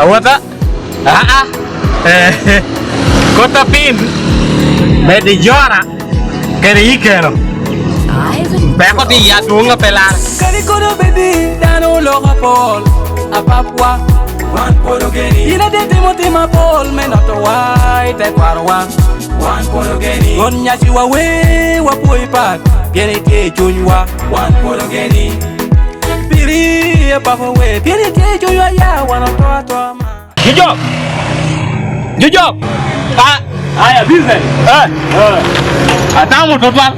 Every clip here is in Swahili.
Awata? Kota pin. Medi jora. Keri ikero. Beko di ya dunga pelar. Kari kono bedi dano loga pol. Apapwa. Wan porogeni. Ina de tema pol menato wai te parwa. Wan porogeni. Gonya siwa we wa poipat. Piene te chunwa. Wan porogeni. Piri papa we. Piene te chunwa ya wana toa ma. Jojok. Aya business. Atamu total.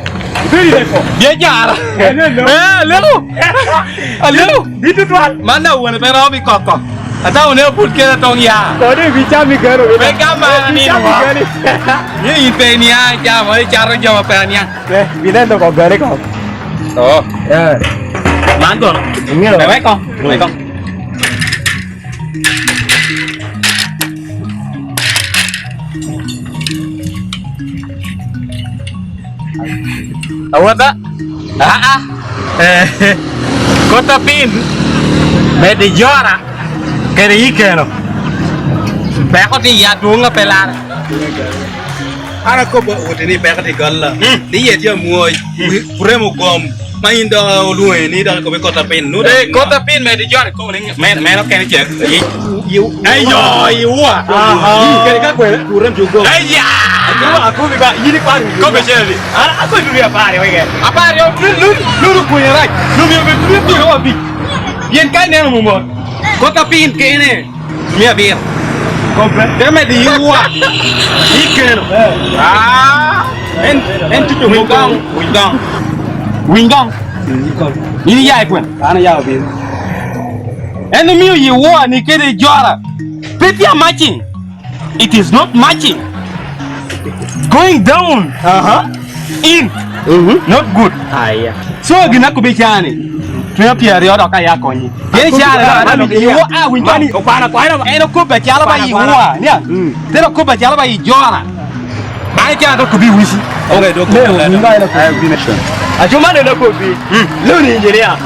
Bili leko. Dia jar. Lelu. Itu tuan. Mana uan pero mi koko. Atamu ne put ke tong ya. Kode bicara mi garo. Mereka mana ni? Ni inte ni aja, mau cara jawab pertanyaan. Bila tu kau gare kau. Oh. Ya. Mantul. Ini loh. Baik kong. Baik kong. Awata? Kota pin. Medi jora. Keri ikero. Beko di ya dunga pelar. Ana ko ba wotini be kati galla ni yeti moy puremo gom mainda luwe ni da ko be kota pin nu Kota pin medi jora ko ning men kene je. ayo iwa Kali kau kurang juga. Ayya. Aku juga ini paling. Ko be jeli. Aku dulu ya pare, oke. Apa yo lu punya rai. Lu biar hobi. Bien kan ne mo. Kota pin kene. Mia biar. Komplit. Dia medi iwa. Ikero. En tu Wingong. Ini ya ikwen. Ana ya obi. Enemy you war ni kede jora. Petia matching. It is not matching. Going down. In. Not good. Iya. So gina kubichani. Tuya pia rio doka ya konyi. Ye chara na you war we Mani, opana kwa ina. eno kuba chala ba you war. Nia. Tero kuba chala ba jora. Ba cha do kubi wisi. okay do ko Ajuma ne na kobi. Luni engineer.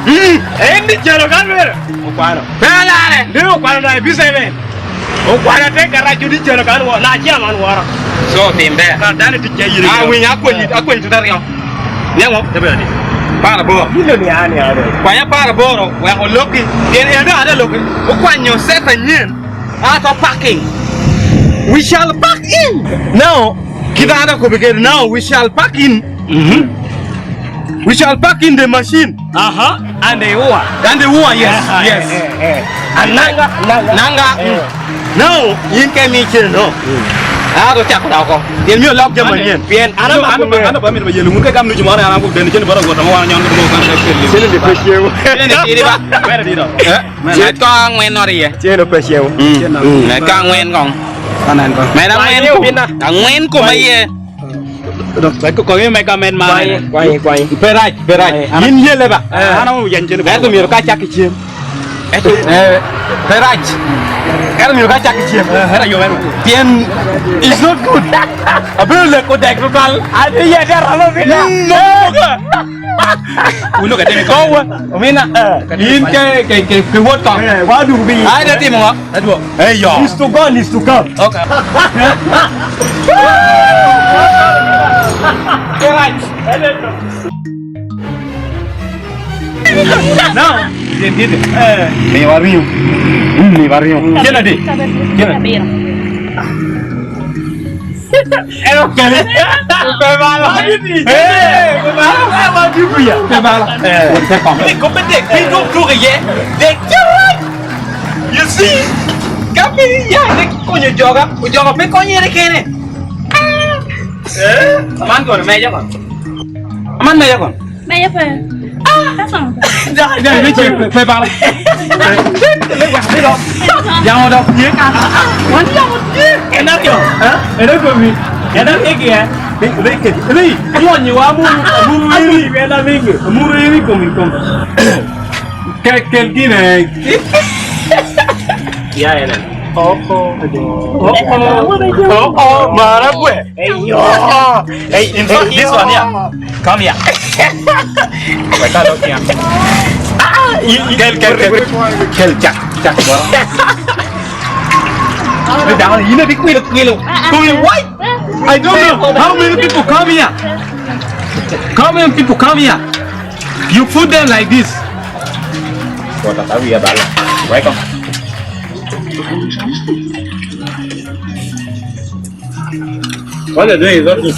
Endi jero kan mer. Opana. Pelare. Ndio kwa na biseme. Opana te karaju di jero kan wa na chia man wara. So timbe. Ka dani ti jayiri. We akwen tu dario. Nemo. Tebe ni. Para bo. Ile ni ani ade. Kwanya para boro, we are looking. Ada looking. Ukwanyo set nyin. After parking. We shall park in. Now, kita ada ko begin. Now we shall park in. We shall park in the machine. Ande uwa. And the one, yes. Nanga. Now, in can me no. Ado chak daw ko. Yen mi lock jam yen. Bien, ana ba mi ba yelu mun ka gam nu jumara ana ko ben chen bara go tam wa nyon ko kan ka Sini di pesiew. Ni di ba. wera di do Che ko ngwen no ri. Sini pesiew. Nè ka ngwen kong. kanan ko Mày đang ngwen ko. Ang ngwen ko mai ye. ba ko ko me ka men ma Quay. Berai. Yin ye le ba. ana mo yen chen Ba to mi ka chak chiem. Berai. Era mi ka chak chiem. era yo wera Tien is not good. Abel le ko dek lokal. Ada ya dia ralo bina. uno ka de Ko wa. Omina. Yin ke wot kong. Waduh bi. Ai da ti mo. ado Hey yo. Needs to go. Okay. Berai. Now, dia. Ni warriu. Kena de. Kali. Pe bala. Waduh bi ya. Pe bala. Pe kong. ni ko bedek ni do ye Dek You see? Kami ya dek ko joga pe ko nyere kene. Aman ko me ja kon. Aman me ja kon. Mày apa? Các phòng. Đây với chị phê ba này. Lấy quạt đi đâu? Giao đâu? Giếng ăn. Quán giao một giếng. Cái đó kìa. Cái đó kìa. Cái đó cái kìa. Đi. Mua nhiều quá mua đi về là mình. Mua đi cùng. Cái kia này. Dạ này. Mà nó quệ. Hey, in fact, this one here. Come here. Wait, I don't care. Kel, chak. down. You know the queen of kilo. What? I don't know how many people come here. How many people come here? You put them like this. What are we about? Welcome. What are they doing?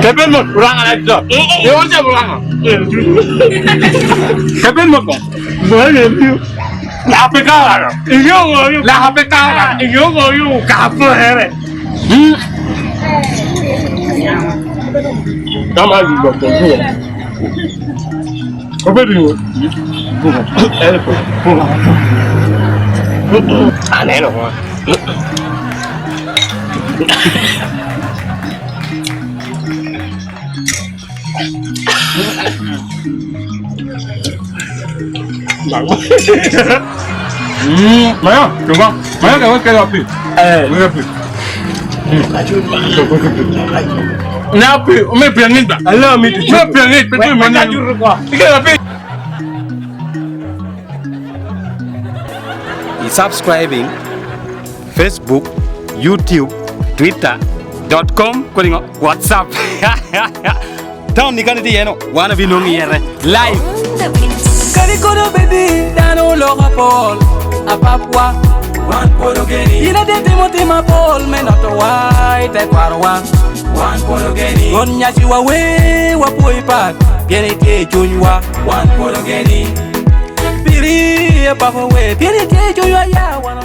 Kevin mo, kurang alat job. Ewan siya kurang. Kevin mo ko. Lahat ka lang. Lahat ka lang. Kapo here. Tama dito ko. Apa dia? Aneh loh. Maya, coba. Maya kawan kayak apa? Apa? Napi, me pianita. Allah me pianita, betul mana juru kau. Tiga apa? Subscribing Facebook, YouTube, Twitter.com, kau WhatsApp. Tahu ni kan dia no, wanna be nongi ya live. Kari kodo baby, dano loka pol, apapwa, one porogeni. Ina de tema pol, menato white, te parwa, one porogeni. Gonya siwa we, wapoi pat, piene te chunwa, one porogeni. Piri, papa we, piene te chunwa ya, one.